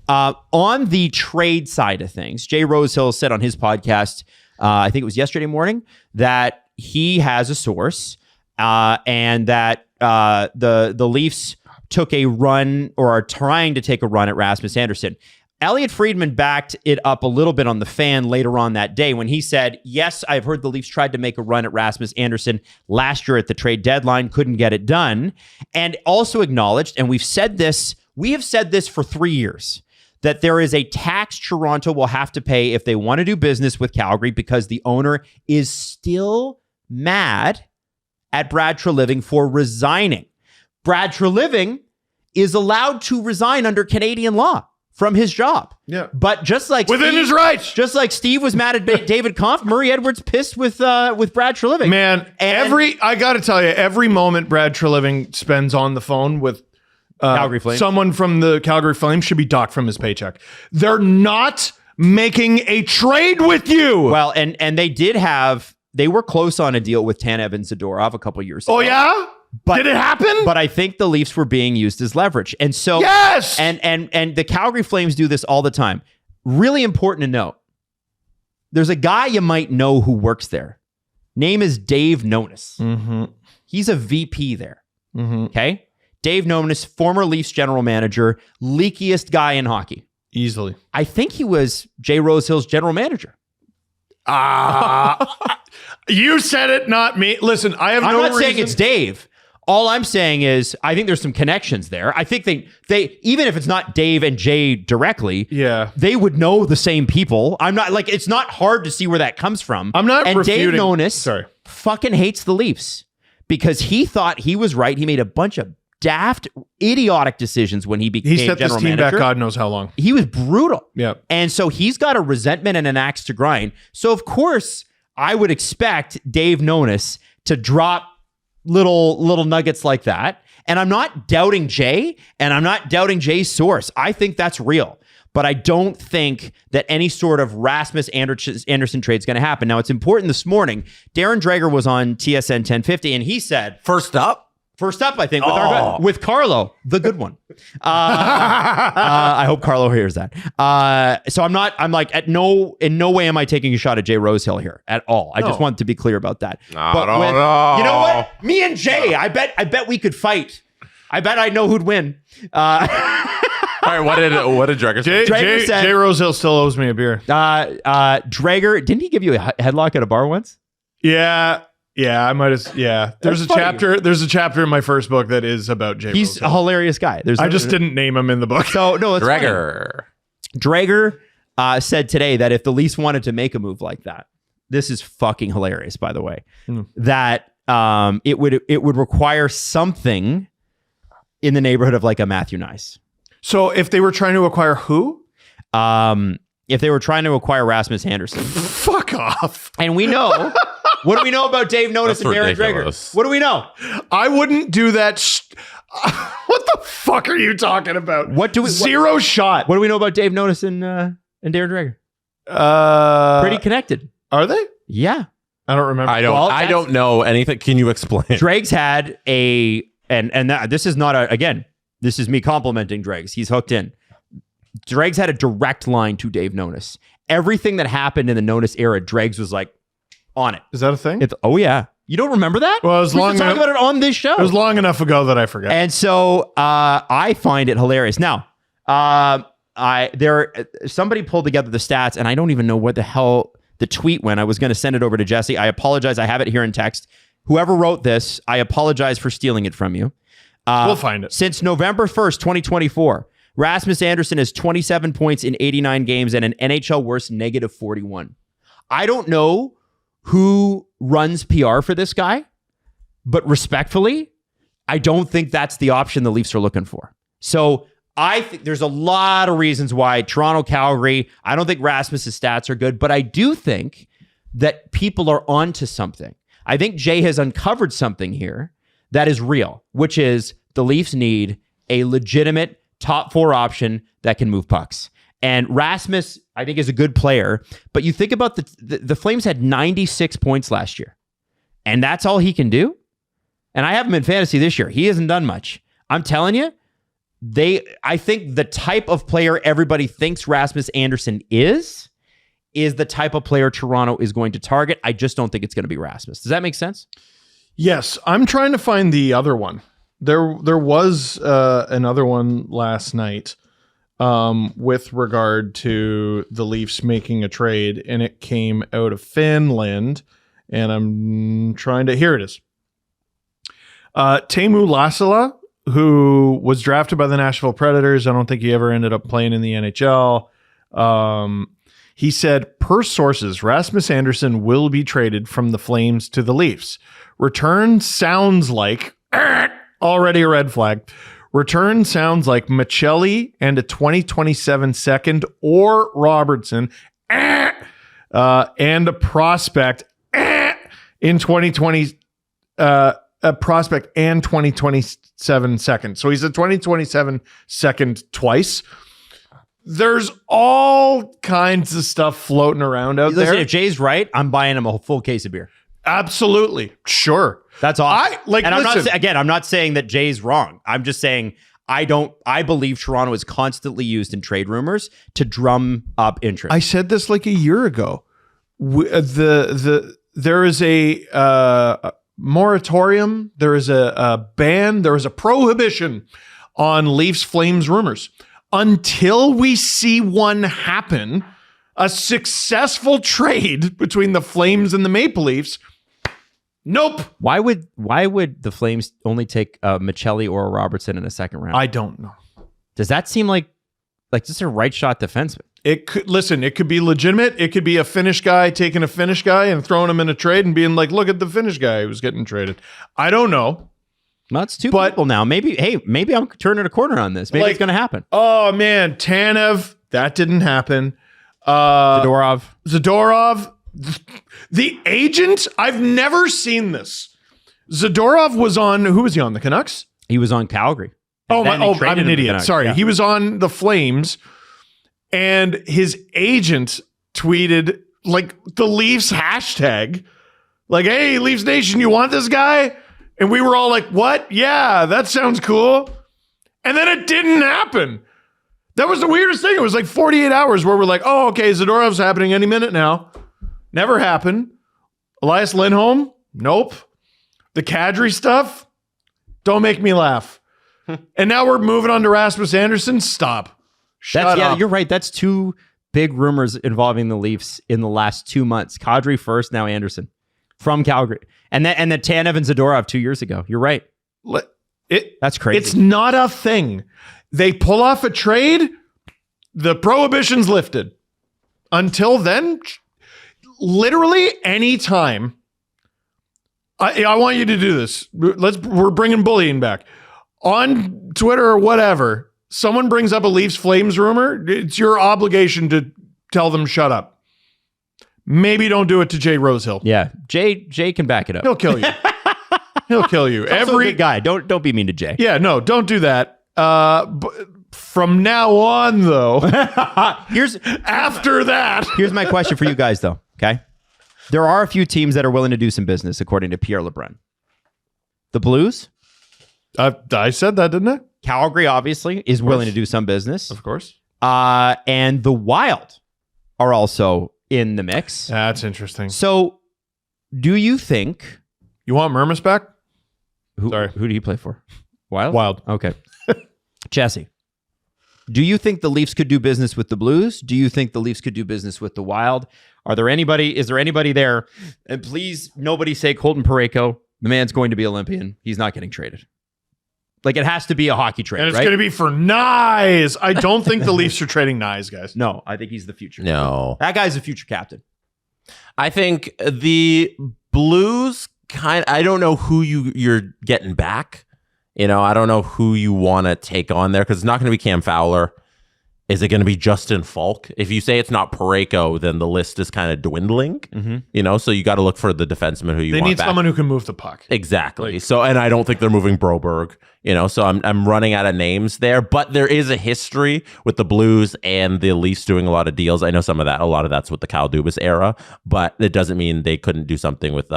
On the trade side of things, Jay Rosehill said on his podcast, I think it was yesterday morning, that he has a source and that the Leafs took a run or are trying to take a run at Rasmus Andersson. Elliot Friedman backed it up a little bit on the Fan later on that day when he said, yes, I've heard the Leafs tried to make a run at Rasmus Andersson last year at the trade deadline, couldn't get it done, and also acknowledged, and we have said this for 3 years, that there is a tax Toronto will have to pay if they want to do business with Calgary because the owner is still mad at Brad Treliving for resigning. Brad Treliving is allowed to resign under Canadian law from his job. Yeah. But just like within his rights. Just like Steve was mad at David Kampf, Murray Edwards pissed with Brad Treliving. Man, I got to tell you, every moment Brad Treliving spends on the phone with Calgary Flames. Someone from the Calgary Flames should be docked from his paycheck. They're not making a trade with you. Well, and they were close on a deal with Tanev Zadorov a couple years ago. Oh yeah? But did it happen? But I think the Leafs were being used as leverage. And so yes! And the Calgary Flames do this all the time. Really important to note. There's a guy you might know who works there. Name is Dave Nonis. Mm-hmm. He's a VP there. Mm-hmm. Okay? Dave Nonis, former Leafs general manager, leakiest guy in hockey. Easily. I think he was Jay Rosehill's general manager. You said it, not me. Listen, I'm not saying it's Dave. All I'm saying is I think there's some connections there. I think they even if it's not Dave and Jay directly, they would know the same people. I'm not like it's not hard to see where that comes from. I'm not refuting. Dave Nonis fucking hates the Leafs because he thought he was right. He made a bunch of daft, idiotic decisions when he became general manager. He set this team back God knows how long. He was brutal. Yeah. And so he's got a resentment and an axe to grind. So of course, I would expect Dave Nonis to drop little nuggets like that. And I'm not doubting Jay, and I'm not doubting Jay's source. I think that's real. But I don't think that any sort of Rasmus Andersson trade is going to happen. Now, it's important this morning. Darren Dreger was on TSN 1050, and he said... First up, I think, with Carlo, the good one. I hope Carlo hears that. So I'm like, in no way am I taking a shot at Jay Rosehill here at all. I just want to be clear about that. You know what? Me and Jay, I bet we could fight. I bet I know who'd win. All right, what did Dreger say? Dreger said, Jay Rosehill still owes me a beer. Dreger, didn't he give you a headlock at a bar once? Yeah, I might have. Yeah, there's a chapter. There's a chapter in my first book that is about Jay. He's Rosehill. a hilarious guy. I just didn't name him in the book. So no, it's Dreger. Dreger said today that if the Leafs wanted to make a move like that, this is fucking hilarious. By the way, that it would require something in the neighborhood of like a Matthew Nice. So if they were trying to acquire who? If they were trying to acquire Rasmus Andersson, fuck off. And we know. What do we know about Dave Nonis and Darren Dreger? What do we know? I wouldn't do that. What the fuck are you talking about? Zero shot. What do we know about Dave Nonis and Darren Dreger? Pretty connected. Are they? Yeah. I don't remember. I don't know anything. Can you explain? Dregs had this is not this is me complimenting Dregs. He's hooked in. Dregs had a direct line to Dave Nonis. Everything that happened in the Nonis era, Dregs was like, on it. Is that a thing? Oh yeah. You don't remember that? Well, it was long enough. Talk about it on this show. It was long enough ago that I forgot. And so I find it hilarious. Now, somebody pulled together the stats, and I don't even know what the hell the tweet went. I was going to send it over to Jesse. I apologize. I have it here in text. Whoever wrote this, I apologize for stealing it from you. We'll find it. Since November 1st, 2024, Rasmus Andersson has 27 points in 89 games and an NHL worst -41. I don't know who runs PR for this guy, but respectfully, I don't think that's the option the Leafs are looking for. So I think there's a lot of reasons why Toronto, Calgary, I don't think Rasmus's stats are good, but I do think that people are onto something. I think Jay has uncovered something here that is real, which is the Leafs need a legitimate top four option that can move pucks. And Rasmus, I think, is a good player. But you think about the Flames had 96 points last year. And that's all he can do? And I have him in fantasy this year. He hasn't done much. I'm telling you, I think the type of player everybody thinks Rasmus Andersson is the type of player Toronto is going to target. I just don't think it's going to be Rasmus. Does that make sense? Yes, I'm trying to find the other one. There was another one last night with regard to the Leafs making a trade, and it came out of Finland, and I'm trying to... Here it is. Teemu Lassila, who was drafted by the Nashville Predators. I don't think he ever ended up playing in the NHL. He said, per sources, Rasmus Andersson will be traded from the Flames to the Leafs. Return sounds like... already a red flag. Return sounds like Michelli and a 2027 second or Robertson and a prospect in 2020 a prospect and 2027 second. So he's a 2027 second twice. There's all kinds of stuff floating around out there. If Jay's right, I'm buying him a full case of beer. Absolutely. Sure. That's awesome. Listen, I'm not saying that Jay's wrong. I'm just saying I believe Toronto is constantly used in trade rumors to drum up interest. I said this like a year ago. There is a moratorium. There is a ban. There is a prohibition on Leafs Flames rumors until we see one happen. A successful trade between the Flames and the Maple Leafs. Nope. Why would the Flames only take a Michelli or a Robertson in a second round? I don't know. Does that seem like just a right shot defenseman? It could be legitimate. It could be a Finnish guy taking a Finnish guy and throwing him in a trade and being like, look at the Finnish guy who's getting traded. I don't know. Well, it's two people now. Maybe I'm turning a corner on this. Maybe it's going to happen. Oh, man. Tanev, that didn't happen. Zadorov. The agent, I've never seen this. Zadorov was on, who was he on? The Canucks? He was on Calgary. I'm an idiot. Sorry. Yeah. He was on the Flames, and his agent tweeted like the Leafs hashtag, like, hey, Leafs Nation, you want this guy? And we were all like, what? Yeah, that sounds cool. And then it didn't happen. That was the weirdest thing. It was like 48 hours where we're like, oh, okay, Zadorov's happening any minute now. Never happened. Elias Lindholm? Nope. The Kadri stuff? Don't make me laugh. And now we're moving on to Rasmus Andersson? Stop. Shut up. Yeah, you're right. That's two big rumors involving the Leafs in the last 2 months. Kadri first, now Andersson from Calgary. And then Tanev and Zadorov 2 years ago. You're right. That's crazy. It's not a thing. They pull off a trade, the prohibition's lifted. Until then, literally any time, I want you to do this. We're bringing bullying back. On Twitter or whatever, someone brings up a Leafs Flames rumor, it's your obligation to tell them shut up. Maybe don't do it to Jay Rosehill. Yeah, Jay can back it up. He'll kill you. He'll kill you. Every good guy. Don't be mean to Jay. Yeah, no, don't do that. From now on, though, after that. Here's my question for you guys, though. Okay, there are a few teams that are willing to do some business, according to Pierre LeBrun. The Blues. I said that, didn't I? Calgary, obviously, is willing to do some business. Of course. And the Wild are also in the mix. That's interesting. So, do you think... You want Murmas back? Who do you play for? Wild? Wild. Okay. Jesse, do you think the Leafs could do business with the Blues? Do you think the Leafs could do business with the Wild? Is there anybody there? And please, nobody say Colton Parayko. The man's going to be Olympian. He's not getting traded. Like, it has to be a hockey trade, and it's right? going to be for Nyes. I don't think the Leafs are trading Nyes, guys. No, I think he's the future. No. That guy's the future captain. I think the Blues I don't know who you're getting back. I don't know who you want to take on there because it's not going to be Cam Fowler. Is it going to be Justin Falk? If you say it's not Parayko, then the list is kind of dwindling. Mm-hmm. So you got to look for the defenseman who you want back. They need someone who can move the puck. Exactly. And I don't think they're moving Broberg. So I'm running out of names there. But there is a history with the Blues and the Leafs doing a lot of deals. I know a lot of that's with the Kyle Dubas era, but it doesn't mean they couldn't do something with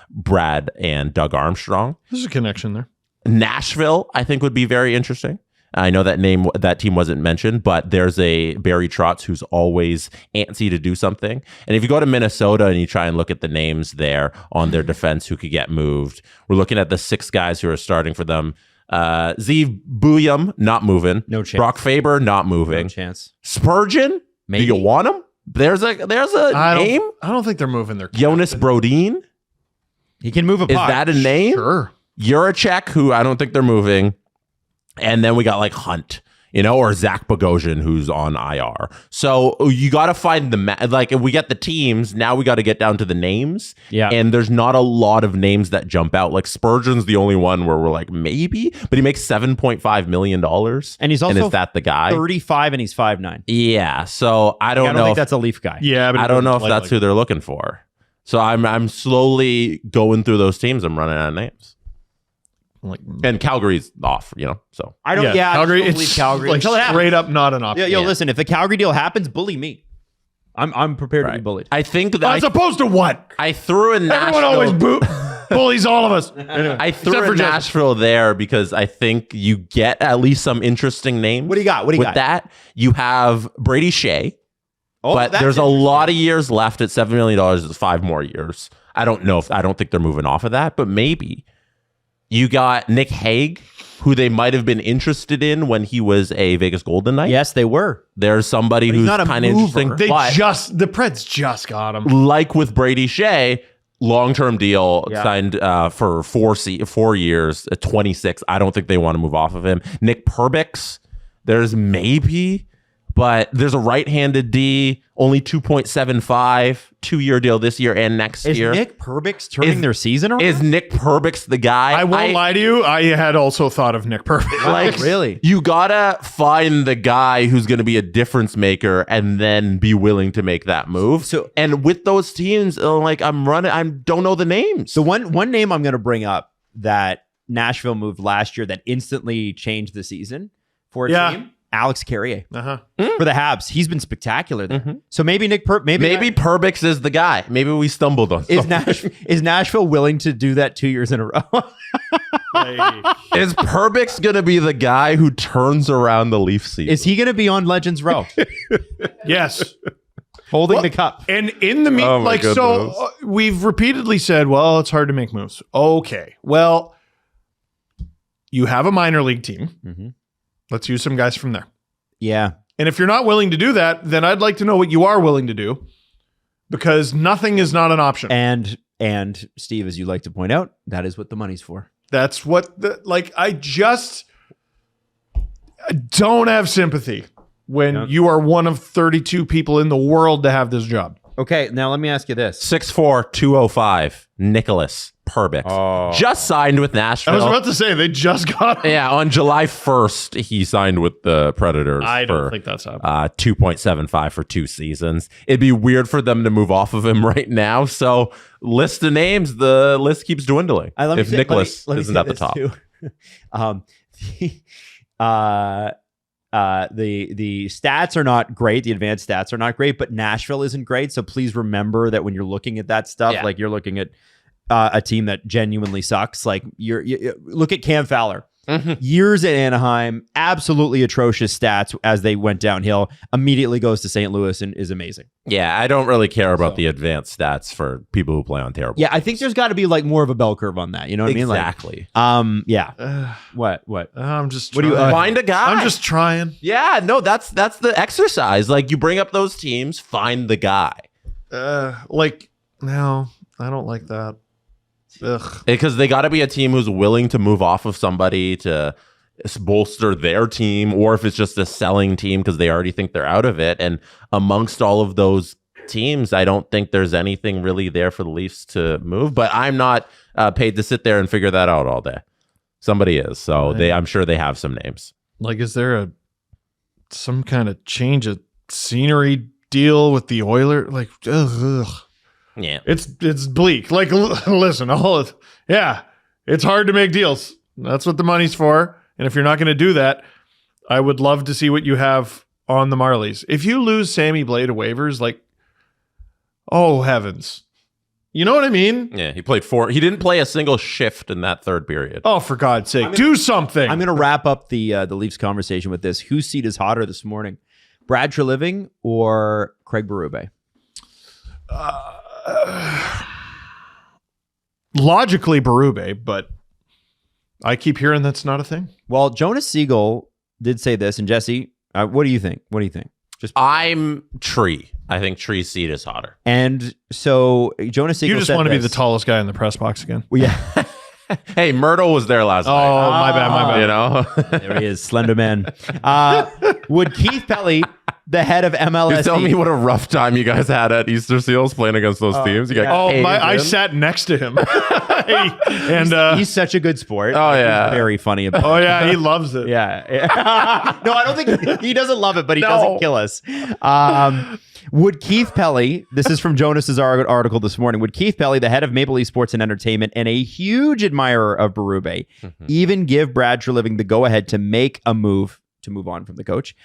Brad and Doug Armstrong. There's a connection there. Nashville, I think, would be very interesting. I know that team wasn't mentioned, but there's a Barry Trotz who's always antsy to do something. And if you go to Minnesota and you try and look at the names there on their defense who could get moved, we're looking at the 6 guys who are starting for them. Zeev Buyum, not moving. No chance. Brock Faber, not moving. No chance. Spurgeon, Maybe. do you want him? There's a name. I don't think they're moving their Jonas captain. Brodin. He can move a Is puck. that a name? Sure. Juracek, who I don't think they're moving. And then we got like Hunt, or Zach Bogosian, who's on IR. So you got to find if we get the teams, now we got to get down to the names. Yeah. And there's not a lot of names that jump out. Like Spurgeon's the only one where we're like, maybe, but he makes $7.5 million. And he's also is that the guy? 35 and he's 5'9". Yeah. So I don't know think if that's a Leaf guy. Yeah, but I don't know if that's who they're looking for. So I'm slowly going through those teams. I'm running out of names. And Calgary's off, so I don't. Yeah, I Calgary. just don't believe Calgary Like until it happens. straight up not an option. Yo, listen. If the Calgary deal happens, bully me. I'm prepared to be bullied. I think that As opposed to what? I threw in Nashville. Everyone always bullies all of us. Anyway, I threw except for in Jeff. Nashville there because I think you get at least some interesting names. What do you got? What do you With got? that, you have Brady Shea, but that's there's a interesting. lot of years left at $7 million. It's 5 more years. I don't think they're moving off of that, but maybe. You got Nick Hague, who they might have been interested in when he was a Vegas Golden Knight. Yes, they were. There's somebody he's who's not a kind of mover. interesting. The but Preds just got him. like with Brady Shea, long-term deal signed for 4 years at 26. I don't think they want to move off of him. Nick Perbix, there's maybe, but there's a right-handed D, only 2.75, 2-year deal this year and next Is year. Nick Perbix turning their season around? Is Nick Perbix the guy? I won't lie to you. I had also thought of Nick Perbix. Like, really? You gotta find the guy who's going to be a difference maker and then be willing to make that move. So- and with those teams, I don't know the names. So one name I'm going to bring up that Nashville moved last year that instantly changed the season for a team. Alex Carrier Uh-huh. for the Habs. He's been spectacular there. So maybe maybe Perbix is the guy. Maybe we stumbled on something. is Nashville willing to do that 2 years in a row? Is Perbix going to be the guy who turns around the Leaf season? Is he going to be on Legends Row Yes. holding the cup? And in the Oh my goodness. we've repeatedly said, well, it's hard to make moves. Okay. Well, you have a minor league team. Mm-hmm. Let's use some guys from there. Yeah. And if you're not willing to do that, then I'd like to know what you are willing to do, because nothing is not an option. And Steve, as you like to point out, that is what the money's for. That's what I don't have sympathy when you are one of 32 people in the world to have this job. Okay, now let me ask you this. 6'4", 205, Nicholas Perbix. Just signed with Nashville. I was about to say, they just got him. Yeah, on July 1st, he signed with the Predators. I don't for, think that's happening. 2.75 for 2 seasons. It'd be weird for them to move off of him right now. So, list of names, the list keeps dwindling. If Nicholas isn't at the top. The stats are not great. The advanced stats are not great, but Nashville isn't great. So please remember that when you're looking at that stuff, like you're looking at a team that genuinely sucks. Like you look at Cam Fowler. Years at Anaheim, absolutely atrocious stats as they went downhill. Immediately goes to St. Louis and is amazing. Yeah, I don't really care about the advanced stats for people who play on terrible. Yeah, I think there's got to be like more of a bell curve on that. You know what exactly. I mean? Like, yeah. What? I'm just What do you trying. Find a guy. I'm just trying. Yeah, no, that's the exercise. Like you bring up those teams, find the guy. No, I don't like that. Ugh. Because they got to be a team who's willing to move off of somebody to bolster their team, or if it's just a selling team because they already think they're out of it. And amongst all of those teams, I don't think there's anything really there for the Leafs to move. But I'm not paid to sit there and figure that out all day. Somebody is, so I'm sure they have some names. Like, is there some kind of change of scenery deal with the Oilers? Like, ugh. Yeah, It's bleak. Like, listen, it's hard to make deals. That's what the money's for. And if you're not going to do that, I would love to see what you have on the Marlies. If you lose Sammy Blais to waivers, like, oh heavens, You know what I mean? Yeah, he played 4. He didn't play a single shift in that third period. Oh, for God's sake, do something. I'm going to wrap up the Leafs conversation with this. Whose seat is hotter this morning? Brad Treliving or Craig Berube? Logically, Berube, but I keep hearing that's not a thing. Well, Jonas Siegel did say this, and Jesse, what do you think? What do you think? I'm Tree. I think Tree's seat is hotter. And so Jonas Siegel You just want to be the tallest guy in the press box again. Well, yeah. Hey, Myrtle was there last night. Oh, my bad. You know? There he is, Slender Man. Would Keith Pelly, the head of MLS, You tell me what a rough time you guys had at Easter Seals playing against those teams. You got I sat next to him. he's such a good sport. Oh, yeah. He's very funny about it. Oh, yeah, he loves it. Yeah. No, I don't think he doesn't love it, but he doesn't kill us. Would Keith Pelly, this is from Jonas's article this morning, would Keith Pelly, the head of Maple Leaf Sports and Entertainment and a huge admirer of Berube, even give Brad Treliving the go-ahead to make a move, to move on from the coach,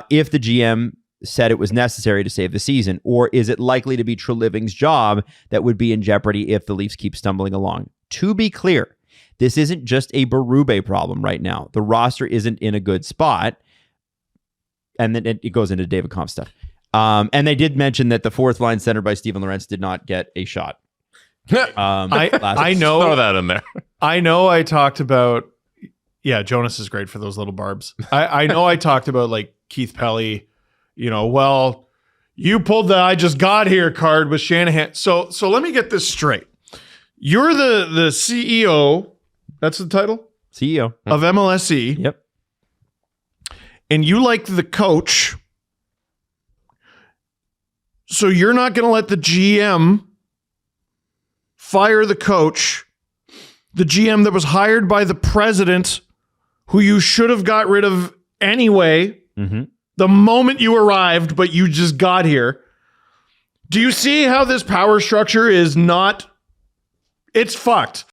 if the GM said it was necessary to save the season? Or is it likely to be Treliving's job that would be in jeopardy if the Leafs keep stumbling along? To be clear, this isn't just a Berube problem right now. The roster isn't in a good spot. And then it goes into David Kampf stuff. And they did mention that the fourth line center by Steven Lorentz did not get a shot. I know. Throw that in there. I know I talked about, Jonas is great for those little barbs. I know I talked about like Keith Pelly, well, you pulled the I just got here card with Shanahan. So let me get this straight. You're the CEO, that's the title? CEO. Of MLSE. Yep. And you like the coach. So you're not going to let the GM fire the coach, the GM that was hired by the president, who you should have got rid of anyway, the moment you arrived, but you just got here. Do you see how this power structure is not... It's fucked.